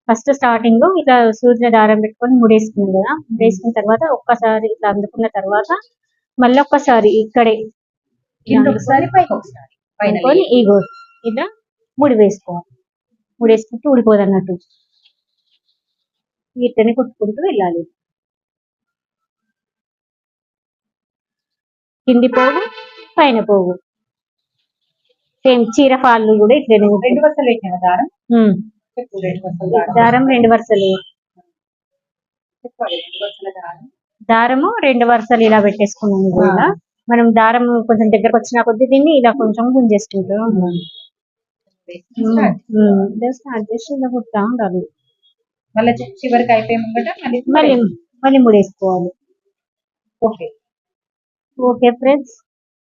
First starting ఇట్లా సూర్యుల దారం పెట్టుకొని ముడేసుకున్నాం కదా, ముడేసుకున్న తర్వాత ఒక్కసారి ఇట్లా అందుకున్న తర్వాత మళ్ళీ ఒక్కసారి ఇక్కడే అనుకొని ఇగో ఇలా ముడి వేసుకోవాలి. ముడేసుకుంటూ ఊడిపోదు అన్నట్టు ఇట్లనే కుట్టుకుంటూ వెళ్ళాలి. కింది పోగు పైన పోగు సేమ్ చీర ఫాళ్ళు కూడా ఇట్లనే. 2 వరుసలు పెట్టిన దారం, దారం 2 వరుసలు, దారము 2 వరుసలు ఇలా పెట్టేసుకున్నాం కూడా. మనం దారం కొంచెం దగ్గరకు వచ్చిన కొద్ది దీన్ని ఇలా కొంచెం గుంజేసుకుంటాం. స్టార్ట్ చేసి ఇలా కుట్టా ఉండాలి. మళ్ళీ చివరికి అయిపోయి ముంగట మళ్ళీ ముడేసుకోవాలి. Okay okay friends.